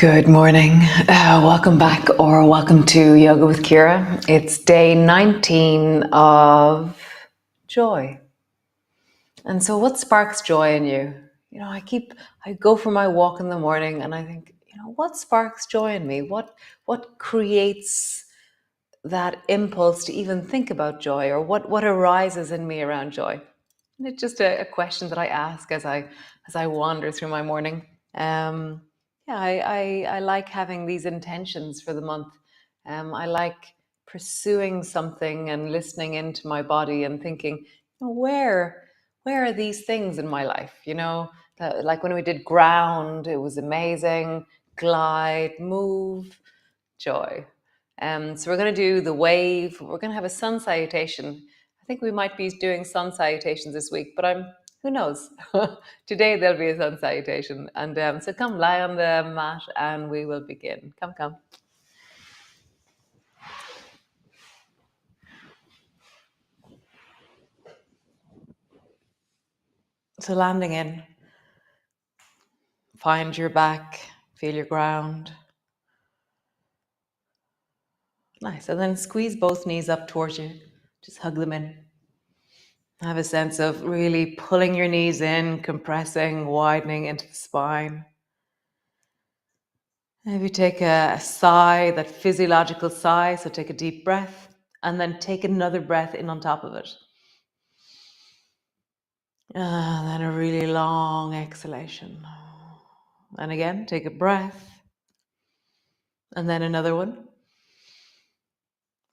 Good morning. Welcome back or welcome to Yoga with Ciara. It's day 19 of joy. And so what sparks joy in you? I go for my walk in the morning and I think, what sparks joy in me? What creates that impulse to even think about joy, or what arises in me around joy? And it's just a question that I ask as I wander through my morning. I like having these intentions for the month. I like pursuing something and listening into my body and thinking, where are these things in my life? Like when we did ground, it was amazing. Glide, move, joy. So we're going to do the wave. We're going to have a sun salutation. I think we might be doing sun salutations this week, but who knows? Today there'll be a sun salutation. And so come lie on the mat and we will begin. Come. So landing in, find your back, feel your ground. Nice. And then squeeze both knees up towards you. Just hug them in. Have a sense of really pulling your knees in, compressing, widening into the spine. Maybe take a sigh, that physiological sigh. So take a deep breath and then take another breath in on top of it. And then a really long exhalation. And again, take a breath. And then another one.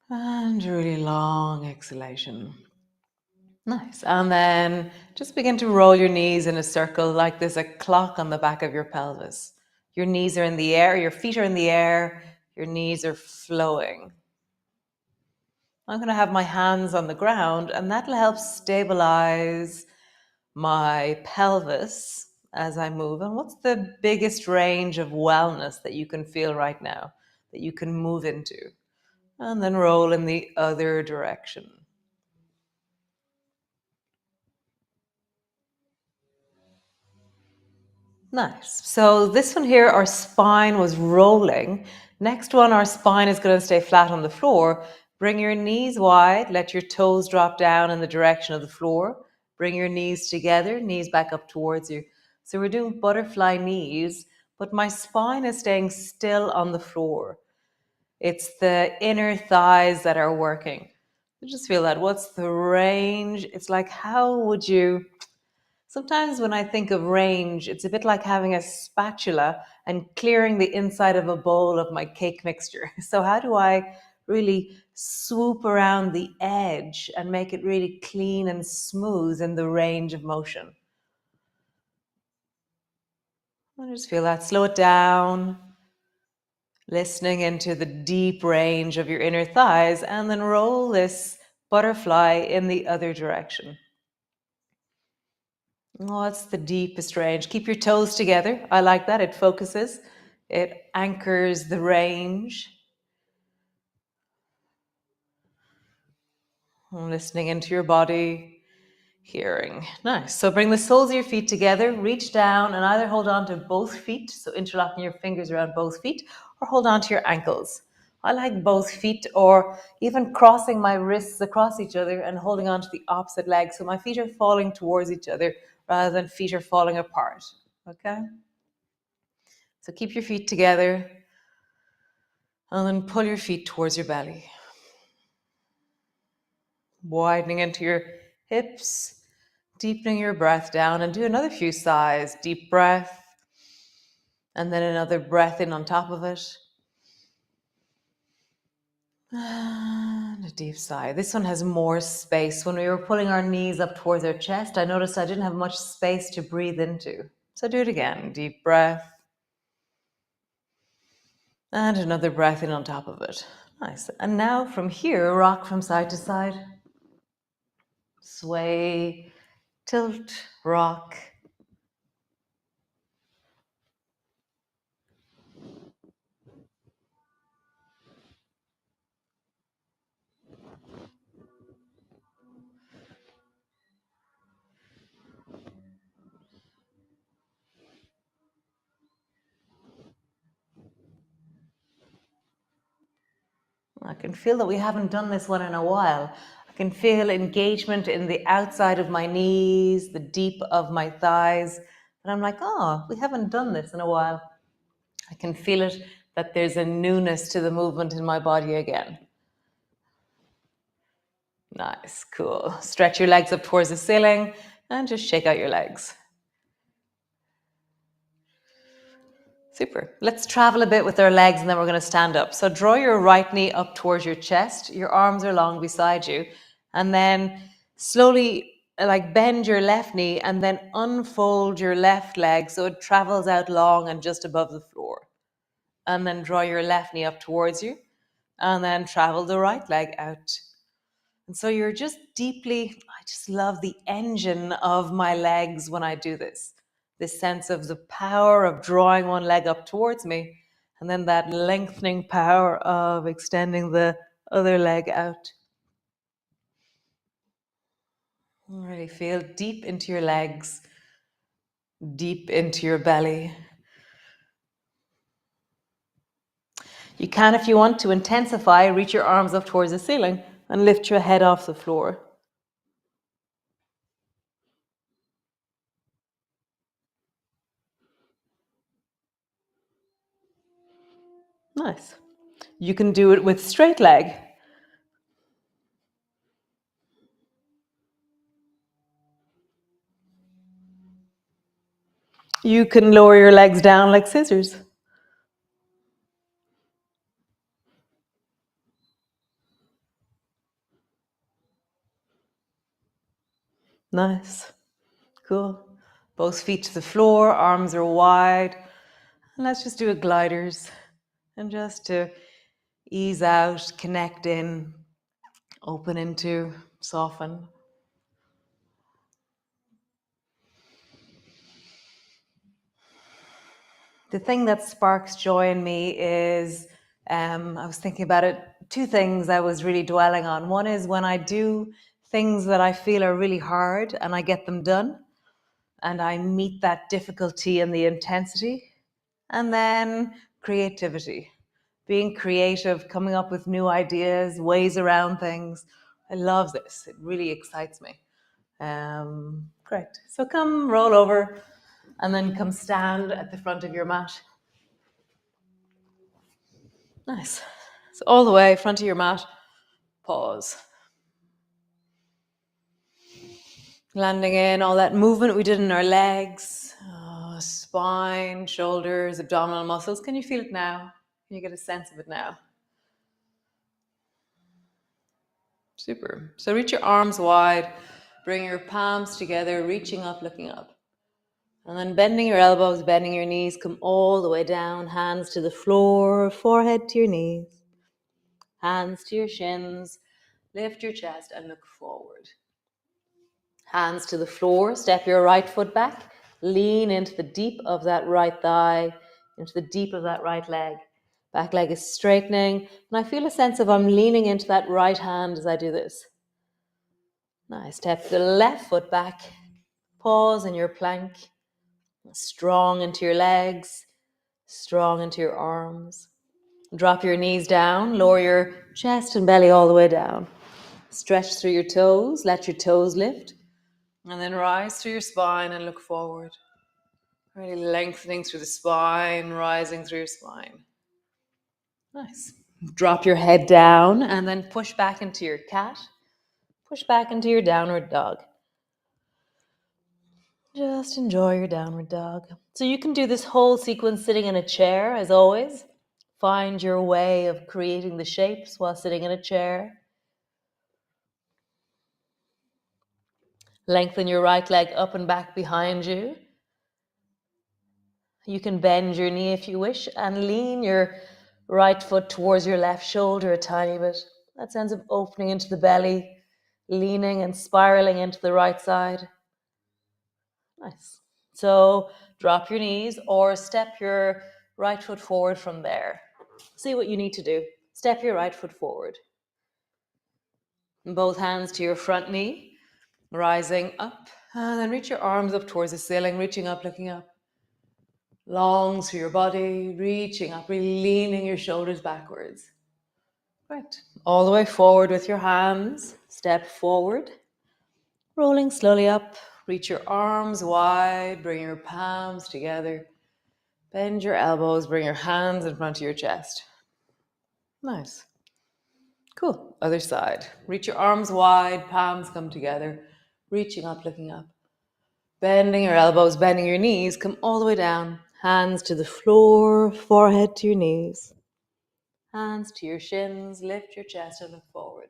And a really long exhalation. Nice. And then just begin to roll your knees in a circle like there's a clock on the back of your pelvis. Your knees are in the air, your feet are in the air, your knees are flowing. I'm going to have my hands on the ground, and that'll help stabilize my pelvis as I move. And what's the biggest range of wellness that you can feel right now, that you can move into? And then roll in the other direction. Nice. So this one here, our spine was rolling. Next one, our spine is going to stay flat on the floor. Bring your knees wide. Let your toes drop down in the direction of the floor. Bring your knees together, knees back up towards you. So we're doing butterfly knees, but my spine is staying still on the floor. It's the inner thighs that are working. So just feel that. What's the range? It's like, how would you... Sometimes when I think of range, it's a bit like having a spatula and clearing the inside of a bowl of my cake mixture. So how do I really swoop around the edge and make it really clean and smooth in the range of motion? I just feel that. Slow it down, listening into the deep range of your inner thighs, and then roll this butterfly in the other direction. What's the deepest range? Keep your toes together. I like that. It focuses. It anchors the range. Listening into your body, hearing. Nice. So bring the soles of your feet together, reach down and either hold on to both feet, so interlocking your fingers around both feet, or hold on to your ankles. I like both feet, or even crossing my wrists across each other and holding on to the opposite leg, so my feet are falling towards each other rather than feet are falling apart. Okay? So keep your feet together and then pull your feet towards your belly. Widening into your hips, deepening your breath down, and do another few sighs. Deep breath, and then another breath in on top of it. And a deep sigh. This one has more space. When we were pulling our knees up towards our chest, I noticed I didn't have much space to breathe into. So do it again. Deep breath. And another breath in on top of it. Nice. And now from here, rock from side to side. Sway, tilt, rock. I can feel that we haven't done this one in a while. I can feel engagement in the outside of my knees, the deep of my thighs. And I'm like, oh, we haven't done this in a while. I can feel it, that there's a newness to the movement in my body again. Nice, cool. Stretch your legs up towards the ceiling and just shake out your legs. Super. Let's travel a bit with our legs and then we're going to stand up. So draw your right knee up towards your chest. Your arms are long beside you. And then slowly like bend your left knee and then unfold your left leg so it travels out long and just above the floor. And then draw your left knee up towards you and then travel the right leg out. And so you're just deeply, I just love the engine of my legs when I do this. This sense of the power of drawing one leg up towards me, and then that lengthening power of extending the other leg out. Really feel deep into your legs, deep into your belly. You can, if you want to intensify, reach your arms up towards the ceiling and lift your head off the floor. Nice. You can do it with straight leg. You can lower your legs down like scissors. Nice. Cool. Both feet to the floor, arms are wide. And let's just do a gliders. And just to ease out, connect in, open into, soften. The thing that sparks joy in me is, I was thinking about it, two things I was really dwelling on. One is when I do things that I feel are really hard and I get them done and I meet that difficulty and the intensity. And then creativity, being creative, coming up with new ideas, ways around things. I love this. It really excites me. Great. So come roll over and then come stand at the front of your mat. Nice. So all the way, front of your mat, pause. Landing in all that movement we did in our legs, spine, shoulders, abdominal muscles. Can you feel it now? Can you get a sense of it now? Super. So reach your arms wide, bring your palms together, reaching up, looking up. And then bending your elbows, bending your knees, come all the way down, hands to the floor, forehead to your knees, hands to your shins, lift your chest and look forward. Hands to the floor, step your right foot back, lean into the deep of that right thigh, into the deep of that right leg. Back leg is straightening, and I feel a sense of I'm leaning into that right hand as I do this. Nice. Step the left foot back, pause in your plank, strong into your legs, strong into your arms. Drop your knees down, lower your chest and belly all the way down. Stretch through your toes, let your toes lift, and then rise through your spine and look forward. Really lengthening through the spine, rising through your spine. Nice. Drop your head down and then push back into your cat. Push back into your downward dog. Just enjoy your downward dog. So you can do this whole sequence sitting in a chair, as always. Find your way of creating the shapes while sitting in a chair. Lengthen your right leg up and back behind you. You can bend your knee if you wish and lean your right foot towards your left shoulder a tiny bit. That sense of opening into the belly, leaning and spiraling into the right side. Nice. So drop your knees or step your right foot forward from there. See what you need to do. Step your right foot forward. Both hands to your front knee, rising up. And then reach your arms up towards the ceiling, reaching up, looking up. Long through your body, reaching up, really leaning your shoulders backwards. Right. All the way forward with your hands. Step forward. Rolling slowly up. Reach your arms wide. Bring your palms together. Bend your elbows. Bring your hands in front of your chest. Nice. Cool. Other side. Reach your arms wide. Palms come together. Reaching up, looking up. Bending your elbows, bending your knees. Come all the way down. Hands to the floor. Forehead to your knees. Hands to your shins. Lift your chest and look forward.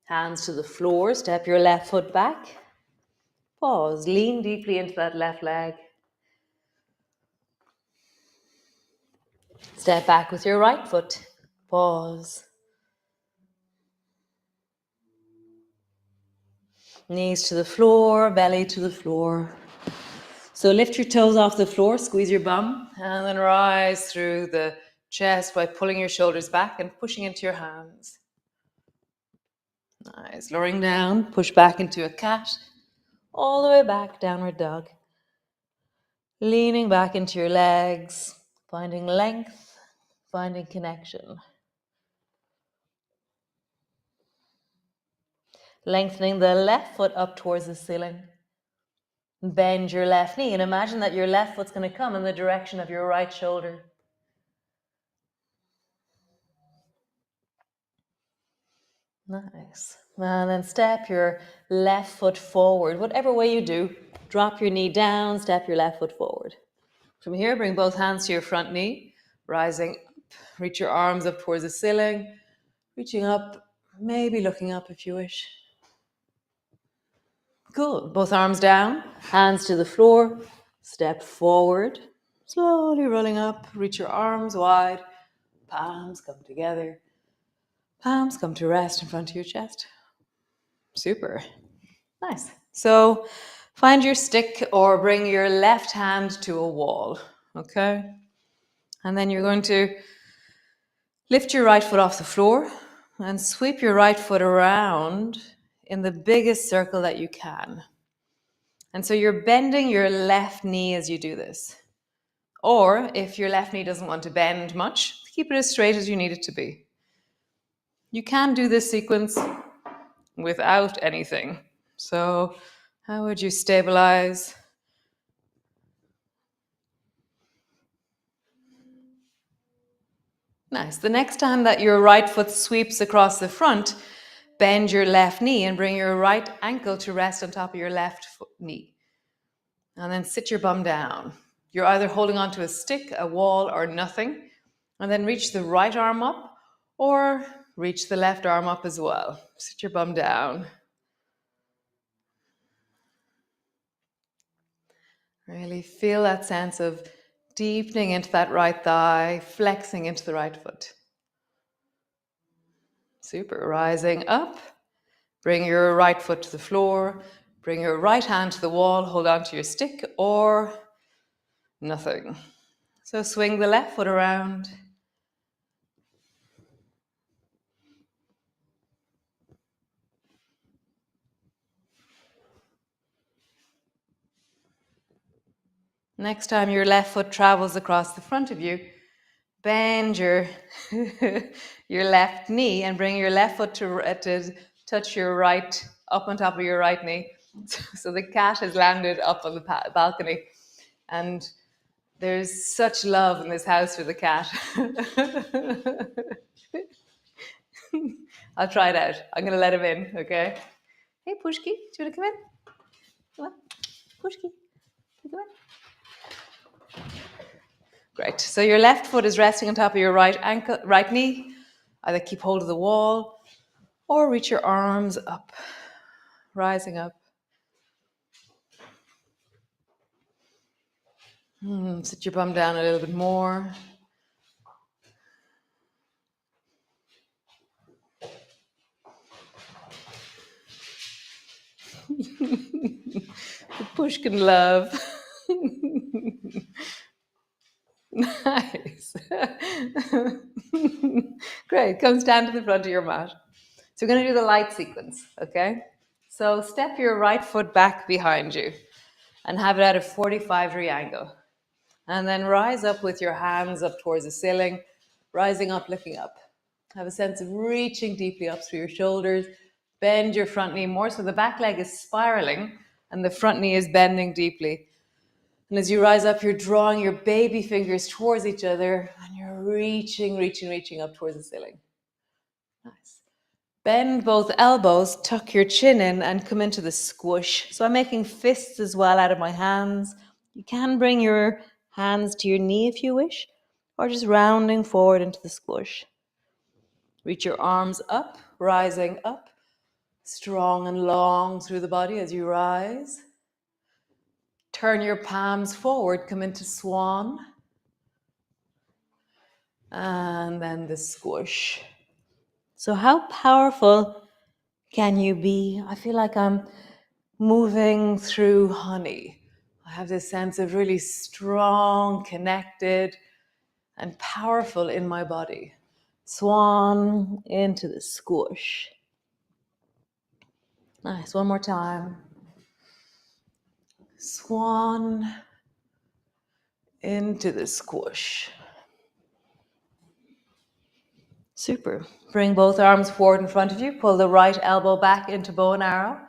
Hands to the floor, step your left foot back. Pause, lean deeply into that left leg. Step back with your right foot. Pause. Knees to the floor, belly to the floor. So lift your toes off the floor, squeeze your bum, and then rise through the chest by pulling your shoulders back and pushing into your hands. Nice. Lowering down, push back into a cat, all the way back, downward dog. Leaning back into your legs, finding length, finding connection. Lengthening the left foot up towards the ceiling. Bend your left knee and imagine that your left foot's going to come in the direction of your right shoulder. Nice. And then step your left foot forward. Whatever way you do, drop your knee down, step your left foot forward. From here, bring both hands to your front knee, rising up. Reach your arms up towards the ceiling, reaching up, maybe looking up if you wish. Cool. Both arms down, hands to the floor, step forward, slowly rolling up, reach your arms wide, palms come together, palms come to rest in front of your chest. Super. Nice. So find your stick or bring your left hand to a wall, okay? And then you're going to lift your right foot off the floor and sweep your right foot around in the biggest circle that you can. And so you're bending your left knee as you do this. Or if your left knee doesn't want to bend much, keep it as straight as you need it to be. You can do this sequence without anything. So how would you stabilize? Nice. The next time that your right foot sweeps across the front, bend your left knee and bring your right ankle to rest on top of your left knee. And then sit your bum down. You're either holding onto a stick, a wall, or nothing. And then reach the right arm up or reach the left arm up as well. Sit your bum down. Really feel that sense of deepening into that right thigh, flexing into the right foot. Super. Rising up. Bring your right foot to the floor. Bring your right hand to the wall. Hold on to your stick or nothing. So swing the left foot around. Next time your left foot travels across the front of you, bend your your left knee and bring your left foot to touch your right, up on top of your right knee. So the cat has landed up on the balcony. And there's such love in this house for the cat. I'll try it out. I'm going to let him in, okay? Hey, Pushki, do you want to come in? Come on. Pushki, come in. Great. So your left foot is resting on top of your right ankle, right knee. Either keep hold of the wall or reach your arms up, rising up. Sit your bum down a little bit more. The pushkin love. Nice. Great. Come stand to the front of your mat. So we're going to do the light sequence, okay? So step your right foot back behind you and have it at a 45-degree angle. And then rise up with your hands up towards the ceiling, rising up, looking up. Have a sense of reaching deeply up through your shoulders. Bend your front knee more so the back leg is spiraling and the front knee is bending deeply. And as you rise up, you're drawing your baby fingers towards each other and you're reaching up towards the ceiling. Nice. Bend both elbows, tuck your chin in and come into the squish. So I'm making fists as well out of my hands. You can bring your hands to your knee if you wish, or just rounding forward into the squish. Reach your arms up, rising up, strong and long through the body as you rise. Turn your palms forward, come into swan. And then the squish. So how powerful can you be? I feel like I'm moving through honey. I have this sense of really strong, connected, and powerful in my body. Swan into the squish. Nice, one more time. Swan into the squish. Super. Bring both arms forward in front of you. Pull the right elbow back into bow and arrow.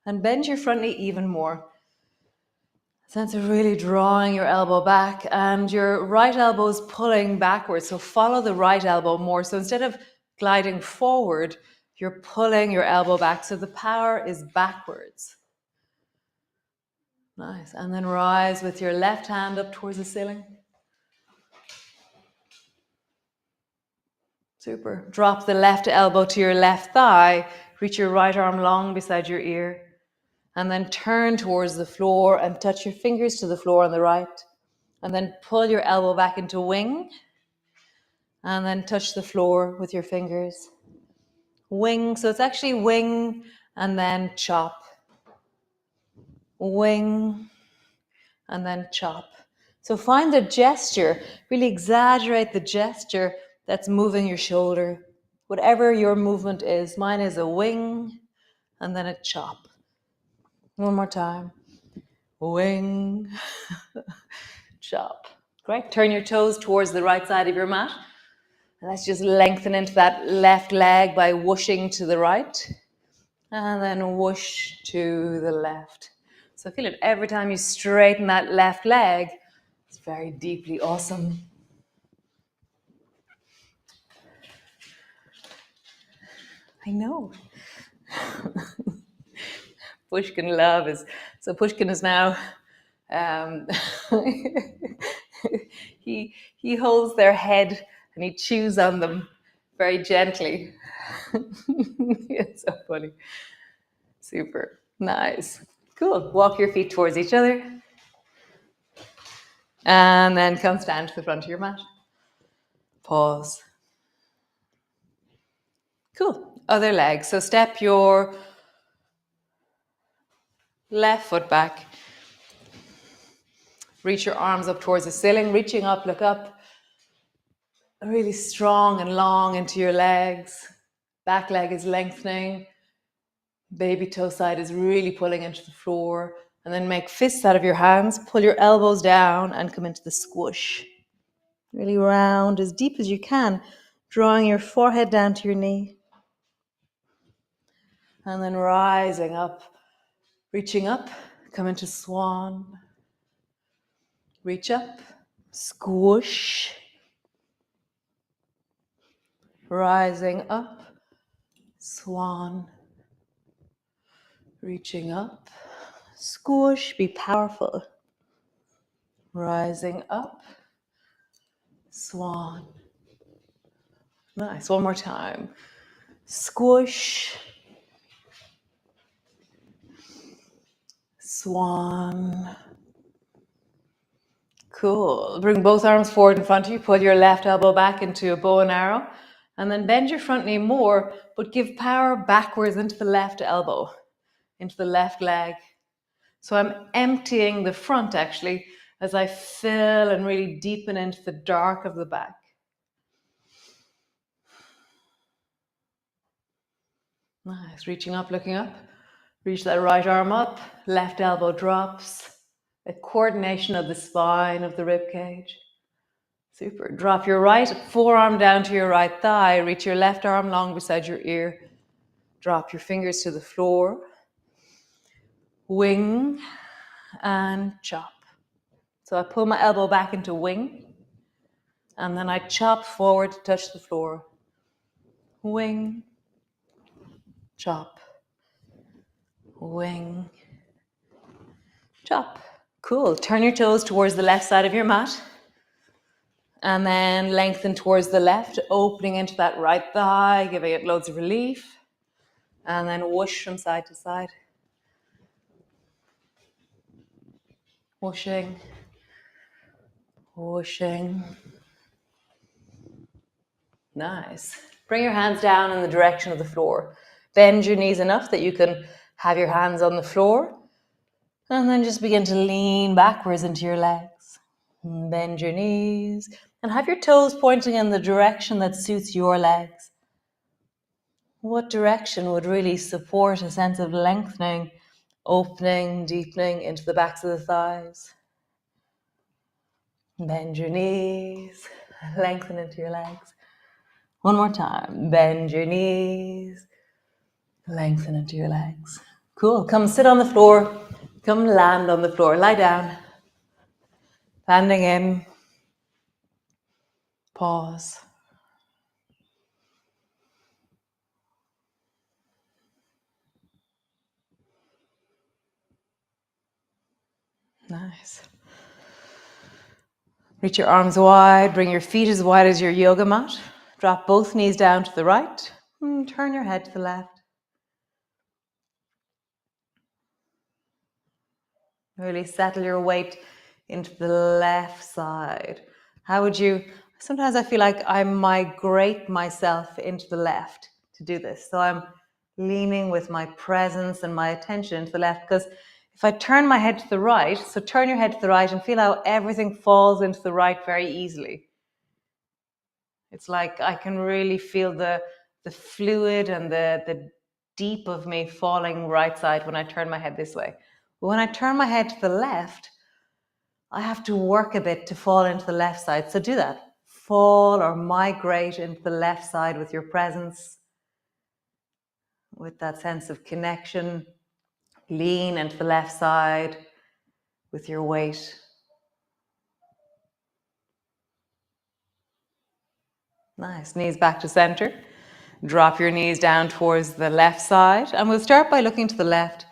And bend your front knee even more. Sense of really drawing your elbow back and your right elbow is pulling backwards. So follow the right elbow more. So instead of gliding forward, you're pulling your elbow back. So the power is backwards. Nice. And then rise with your left hand up towards the ceiling. Super. Drop the left elbow to your left thigh. Reach your right arm long beside your ear. And then turn towards the floor and touch your fingers to the floor on the right. And then pull your elbow back into wing. And then touch the floor with your fingers. Wing, so it's actually wing and then chop. Wing and then chop. So find the gesture, really exaggerate the gesture that's moving your shoulder. Whatever your movement is. Mine is a wing and then a chop. One more time. Wing, chop. Great. Turn your toes towards the right side of your mat. And let's just lengthen into that left leg by whooshing to the right. And then whoosh to the left. So feel it every time you straighten that left leg. It's very deeply awesome. I know. Pushkin love is, so Pushkin is now, he holds their head and he chews on them very gently. It's so funny. Super. Nice. Cool. Walk your feet towards each other. And then come stand to the front of your mat. Pause. Cool. Other leg. So step your left foot back. Reach your arms up towards the ceiling. Reaching up, look up. Really strong and long into your legs. Back leg is lengthening. Baby toe side is really pulling into the floor. And then make fists out of your hands. Pull your elbows down and come into the squish. Really round as deep as you can. Drawing your forehead down to your knee. And then rising up. Reaching up. Come into swan. Reach up. Squish. Rising up. Swan. Reaching up. Squish. Be powerful. Rising up. Swan. Nice. One more time. Squish. Swan. Cool. Bring both arms forward in front of you. Pull your left elbow back into a bow and arrow. And then bend your front knee more, but give power backwards into the left elbow, into the left leg. So I'm emptying the front actually as I fill and really deepen into the dark of the back. Nice. Reaching up, looking up. Reach that right arm up. Left elbow drops. A coordination of the spine of the rib cage. Super. Drop your right forearm down to your right thigh. Reach your left arm long beside your ear. Drop your fingers to the floor. Wing and chop. So I pull my elbow back into wing. And then I chop forward to touch the floor. Wing. Chop. Wing. Chop. Cool. Turn your toes towards the left side of your mat. And then lengthen towards the left, opening into that right thigh, giving it loads of relief. And then whoosh from side to side. Whooshing. Whooshing. Nice. Bring your hands down in the direction of the floor. Bend your knees enough that you can have your hands on the floor. And then just begin to lean backwards into your legs. Bend your knees. And have your toes pointing in the direction that suits your legs. What direction would really support a sense of lengthening, opening, deepening into the backs of the thighs? Bend your knees. Lengthen into your legs. One more time. Bend your knees. Lengthen into your legs. Cool. Come sit on the floor. Come land on the floor. Lie down. Landing in. Pause. Nice. Reach your arms wide. Bring your feet as wide as your yoga mat. Drop both knees down to the right. Turn your head to the left. Really settle your weight into the left side. How would you, sometimes I feel like I migrate myself into the left to do this. So I'm leaning with my presence and my attention into the left, because if I turn my head to the right, so turn your head to the right and feel how everything falls into the right very easily. It's like I can really feel the fluid and the deep of me falling right side when I turn my head this way. But when I turn my head to the left, I have to work a bit to fall into the left side. So do that. Fall or migrate into the left side with your presence, with that sense of connection. Lean into the left side with your weight. Nice. Knees back to center. Drop your knees down towards the left side. And we'll start by looking to the left.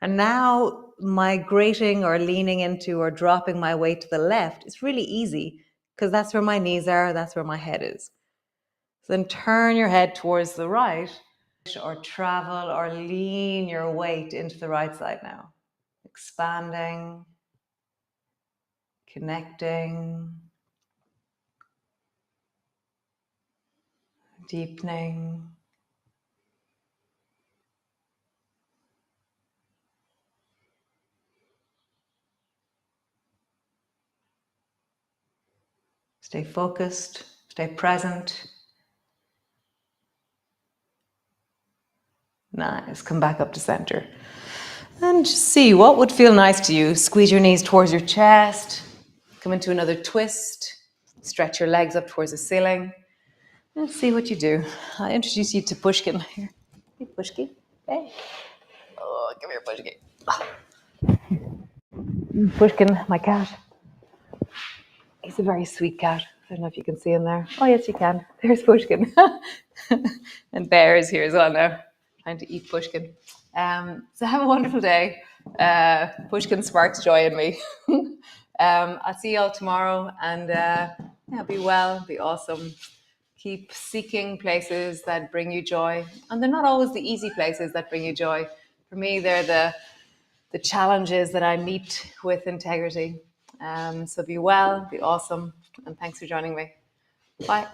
And now migrating or leaning into or dropping my weight to the left is really easy, because that's where my knees are, that's where my head is. So then turn your head towards the right, or travel or lean your weight into the right side now. Expanding, connecting, deepening. Stay focused, stay present. Nice. Come back up to center. And just see what would feel nice to you. Squeeze your knees towards your chest. Come into another twist. Stretch your legs up towards the ceiling. And see what you do. I'll introduce you to Pushkin. Here. Hey, Pushkin. Hey. Oh, come here, Pushkin. Oh. Pushkin, my cat. He's a very sweet cat. I don't know if you can see him there. Oh, yes, you can. There's Pushkin. And Bear is here as well now, trying to eat Pushkin. So have a wonderful day. Pushkin sparks joy in me. I'll see you all tomorrow, and yeah, be well, be awesome. Keep seeking places that bring you joy. And they're not always the easy places that bring you joy. For me, they're the challenges that I meet with integrity. So be well, be awesome, and thanks for joining me. Bye.